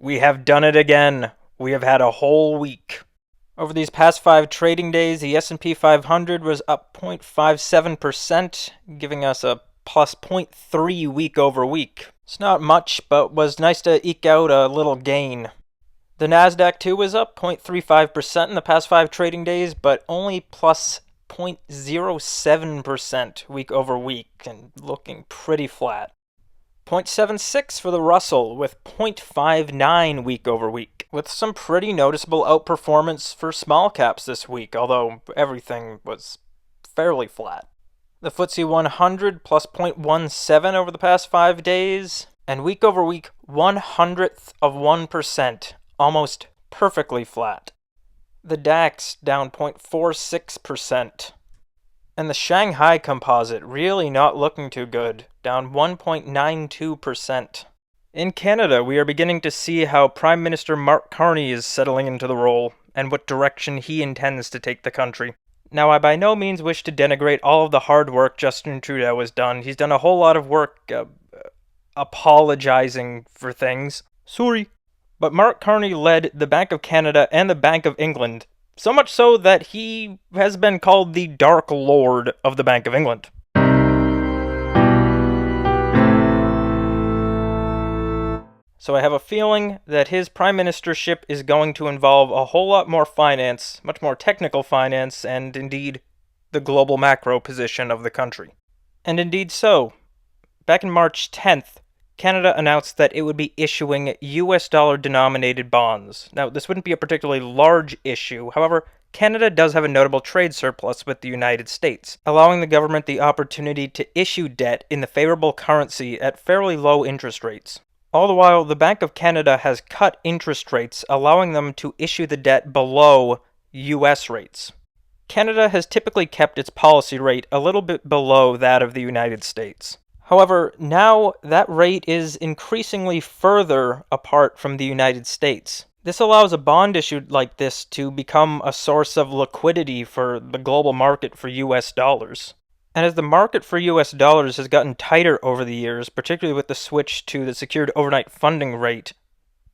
We have done it again. We have had a whole week. Over these past 5 trading days, the S&P 500 was up 0.57%, giving us a plus 0.3 week over week. It's not much, but was nice to eke out a little gain. The Nasdaq too was up 0.35% in the past 5 trading days, but only plus 0.07% week over week, and looking pretty flat. 0.76 for the Russell, with 0.59 week over week, with some pretty noticeable outperformance for small caps this week, although everything was fairly flat. The FTSE 100 plus 0.17 over the past 5 days, and week over week 0.01%, almost perfectly flat. The DAX down 0.46%. And the Shanghai Composite really not looking too good, down 1.92%. In Canada, we are beginning to see how Prime Minister Mark Carney is settling into the role, and what direction he intends to take the country. Now, I by no means wish to denigrate all of the hard work Justin Trudeau has done. He's done a whole lot of work apologizing for things. Sorry. But Mark Carney led the Bank of Canada and the Bank of England, so much so that he has been called the Dark Lord of the Bank of England. So I have a feeling that his prime ministership is going to involve a whole lot more finance, much more technical finance, and indeed the global macro position of the country. And indeed so. Back in March 10th, Canada announced that it would be issuing US dollar denominated bonds. Now, this wouldn't be a particularly large issue. However, Canada does have a notable trade surplus with the United States, allowing the government the opportunity to issue debt in the favorable currency at fairly low interest rates. All the while, the Bank of Canada has cut interest rates, allowing them to issue the debt below US rates. Canada has typically kept its policy rate a little bit below that of the United States. However, now that rate is increasingly further apart from the United States. This allows a bond issued like this to become a source of liquidity for the global market for US dollars. And as the market for US dollars has gotten tighter over the years, particularly with the switch to the secured overnight funding rate,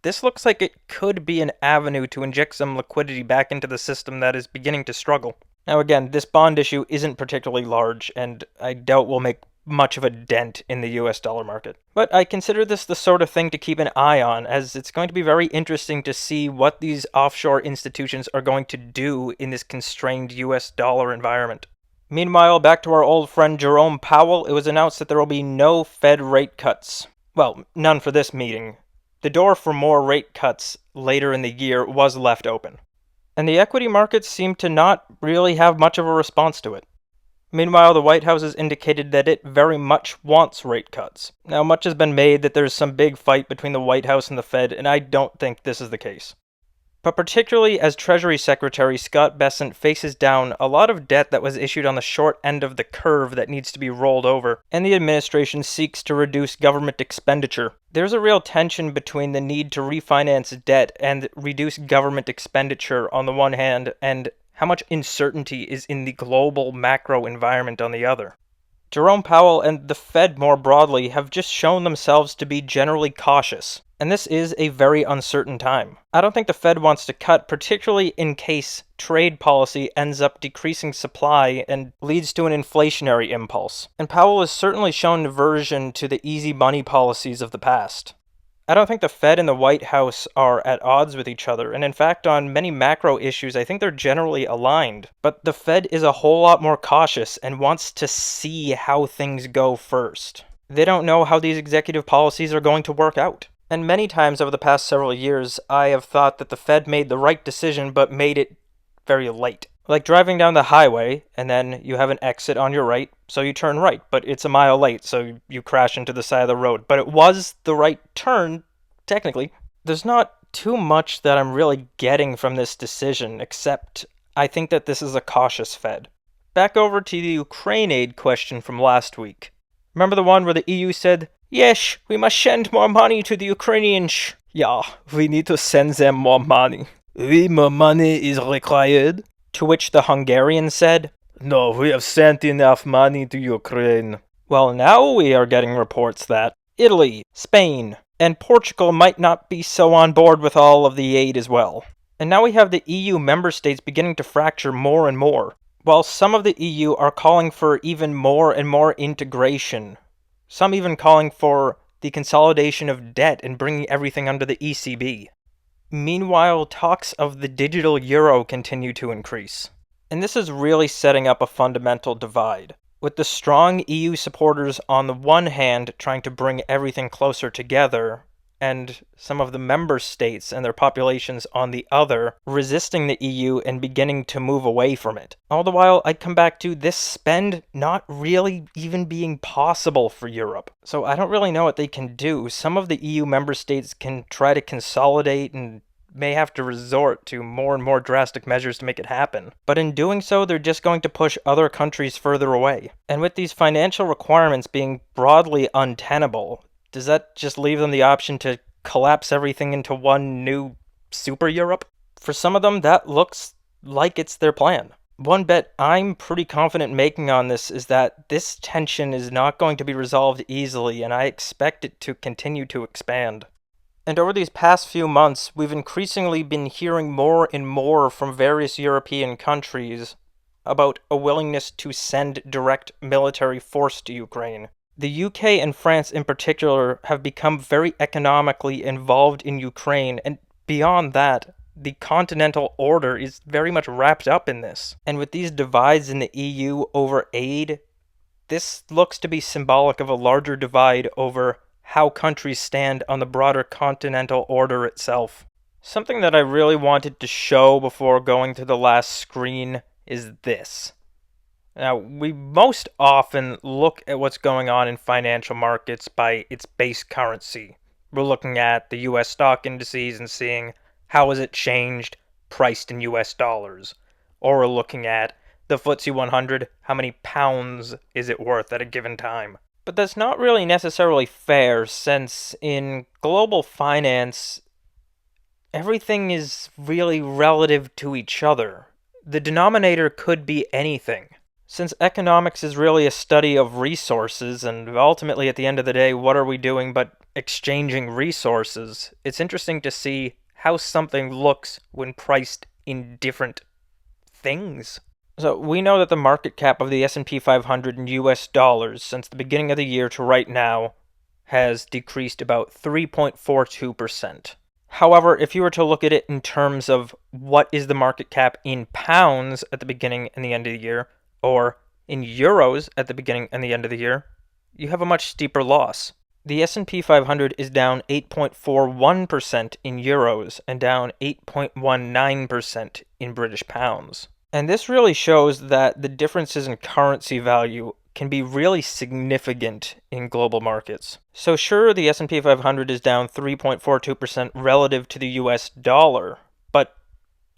this looks like it could be an avenue to inject some liquidity back into the system that is beginning to struggle. Now again, this bond issue isn't particularly large, and I doubt will make much of a dent in the US dollar market. But I consider this the sort of thing to keep an eye on, as it's going to be very interesting to see what these offshore institutions are going to do in this constrained US dollar environment. Meanwhile, back to our old friend Jerome Powell, it was announced that there will be no Fed rate cuts. Well, none for this meeting. The door for more rate cuts later in the year was left open. And the equity markets seem to not really have much of a response to it. Meanwhile, the White House has indicated that it very much wants rate cuts. Now, much has been made that there's some big fight between the White House and the Fed, and I don't think this is the case. But particularly as Treasury Secretary Scott Bessent faces down a lot of debt that was issued on the short end of the curve that needs to be rolled over, and the administration seeks to reduce government expenditure. There's a real tension between the need to refinance debt and reduce government expenditure on the one hand, and how much uncertainty is in the global macro environment on the other. Jerome Powell and the Fed more broadly have just shown themselves to be generally cautious, and this is a very uncertain time. I don't think the Fed wants to cut, particularly in case trade policy ends up decreasing supply and leads to an inflationary impulse. And Powell has certainly shown aversion to the easy money policies of the past. I don't think the Fed and the White House are at odds with each other, and in fact on many macro issues I think they're generally aligned. But the Fed is a whole lot more cautious and wants to see how things go first. They don't know how these executive policies are going to work out. And many times over the past several years, I have thought that the Fed made the right decision but made it very late. Like driving down the highway, and then you have an exit on your right, so you turn right, but it's a mile late, so you crash into the side of the road. But it was the right turn, technically. There's not too much that I'm really getting from this decision, except I think that this is a cautious Fed. Back over to the Ukraine aid question from last week. Remember the one where the EU said, "Yes, we must send more money to the Ukrainians." Yeah, we need to send them more money. Oui, more money is required. To which the Hungarians said, "No, we have sent enough money to Ukraine." Well, now we are getting reports that Italy, Spain, And Portugal might not be so on board with all of the aid as well. And now we have the EU member states beginning to fracture more and more. While some of the EU are calling for even more and more integration, some even calling for the consolidation of debt and bringing everything under the ECB. Meanwhile, talks of the digital euro continue to increase. And this is really setting up a fundamental divide, with the strong EU supporters on the one hand trying to bring everything closer together, and some of the member states and their populations on the other resisting the EU and beginning to move away from it. All the while, I'd come back to this spend not really even being possible for Europe. So I don't really know what they can do. Some of the EU member states can try to consolidate and may have to resort to more and more drastic measures to make it happen. But in doing so, they're just going to push other countries further away. And with these financial requirements being broadly untenable, does that just leave them the option to collapse everything into one new super Europe? For some of them, that looks like it's their plan. One bet I'm pretty confident making on this is that this tension is not going to be resolved easily, and I expect it to continue to expand. And over these past few months, we've increasingly been hearing more and more from various European countries about a willingness to send direct military force to Ukraine. The UK and France in particular have become very economically involved in Ukraine, and beyond that, the continental order is very much wrapped up in this. And with these divides in the EU over aid, this looks to be symbolic of a larger divide over how countries stand on the broader continental order itself. Something that I really wanted to show before going to the last screen is this. Now, we most often look at what's going on in financial markets by its base currency. We're looking at the US stock indices and seeing how has it changed priced in US dollars. Or we're looking at the FTSE 100, how many pounds is it worth at a given time. But that's not really necessarily fair, since in global finance, everything is really relative to each other. The denominator could be anything. Since economics is really a study of resources, and ultimately at the end of the day, what are we doing but exchanging resources, it's interesting to see how something looks when priced in different things. So we know that the market cap of the S&P 500 in US dollars since the beginning of the year to right now has decreased about 3.42%. However, if you were to look at it in terms of what is the market cap in pounds at the beginning and the end of the year, or in euros at the beginning and the end of the year, you have a much steeper loss. The S&P 500 is down 8.41% in euros and down 8.19% in British pounds. And this really shows that the differences in currency value can be really significant in global markets. So sure, the S&P 500 is down 3.42% relative to the US dollar, but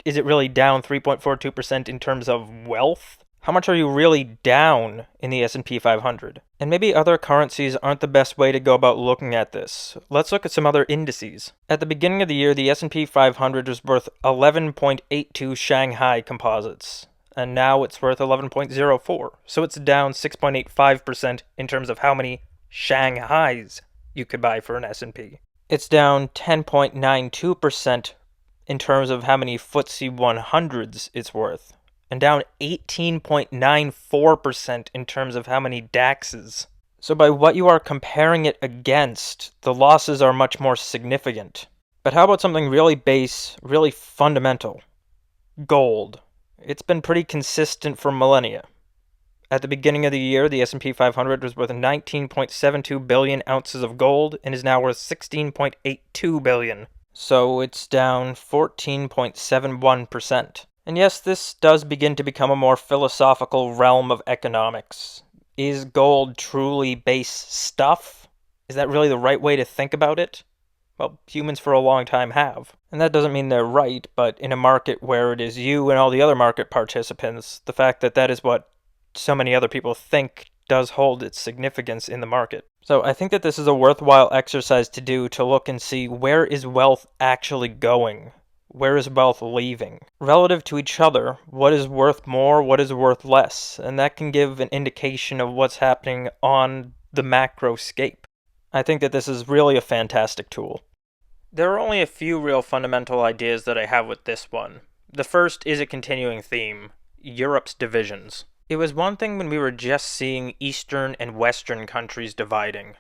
is it really down 3.42% in terms of wealth? How much are you really down in the S&P 500? And maybe other currencies aren't the best way to go about looking at this. Let's look at some other indices. At the beginning of the year, the S&P 500 was worth 11.82 Shanghai composites, and now it's worth 11.04. So it's down 6.85% in terms of how many Shanghais you could buy for an S&P. It's down 10.92% in terms of how many FTSE 100s it's worth, and down 18.94% in terms of how many DAXs. So by what you are comparing it against, the losses are much more significant. But how about something really base, really fundamental? Gold. It's been pretty consistent for millennia. At the beginning of the year, the S&P 500 was worth 19.72 billion ounces of gold and is now worth 16.82 billion. So it's down 14.71%. And yes, this does begin to become a more philosophical realm of economics. Is gold truly base stuff? Is that really the right way to think about it? Well, humans for a long time have. And that doesn't mean they're right, but in a market where it is you and all the other market participants, the fact that that is what so many other people think does hold its significance in the market. So I think that this is a worthwhile exercise to do, to look and see where is wealth actually going. Where is wealth leaving? Relative to each other, what is worth more, what is worth less? And that can give an indication of what's happening on the macroscape. I think that this is really a fantastic tool. There are only a few real fundamental ideas that I have with this one. The first is a continuing theme: Europe's divisions. It was one thing when we were just seeing Eastern and Western countries dividing,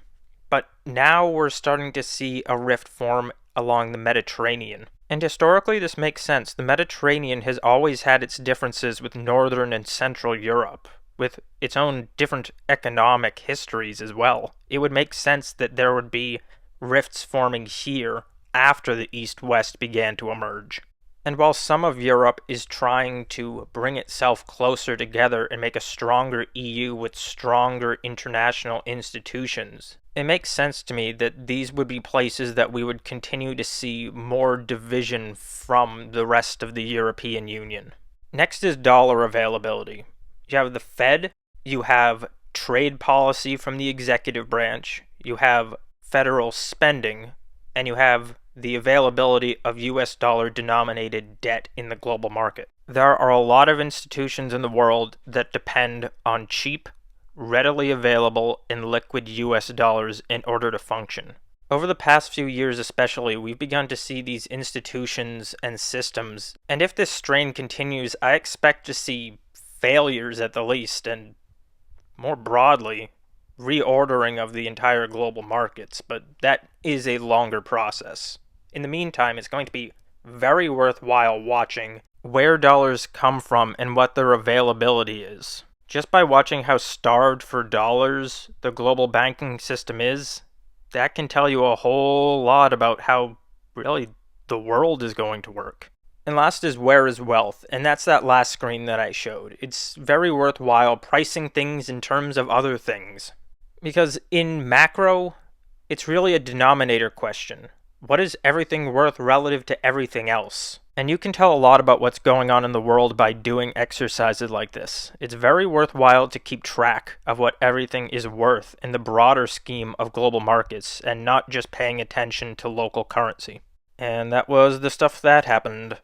but now we're starting to see a rift form along the Mediterranean. And historically, this makes sense. The Mediterranean has always had its differences with Northern and Central Europe, with its own different economic histories as well. It would make sense that there would be rifts forming here after the East-West began to emerge. And while some of Europe is trying to bring itself closer together and make a stronger EU with stronger international institutions, it makes sense to me that these would be places that we would continue to see more division from the rest of the European Union. Next is dollar availability. You have the Fed, you have trade policy from the executive branch, you have federal spending, and you have the availability of US dollar denominated debt in the global market. There are a lot of institutions in the world that depend on cheap, readily available, and liquid US dollars in order to function. Over the past few years especially, we've begun to see these institutions and systems, and if this strain continues, I expect to see failures at the least, and more broadly, reordering of the entire global markets, but that is a longer process. In the meantime, it's going to be very worthwhile watching where dollars come from and what their availability is. Just by watching how starved for dollars the global banking system is, that can tell you a whole lot about how really the world is going to work. And last is where is wealth, and that's that last screen that I showed. It's very worthwhile pricing things in terms of other things. Because in macro, it's really a denominator question. What is everything worth relative to everything else? And you can tell a lot about what's going on in the world by doing exercises like this. It's very worthwhile to keep track of what everything is worth in the broader scheme of global markets and not just paying attention to local currency. And that was the stuff that happened.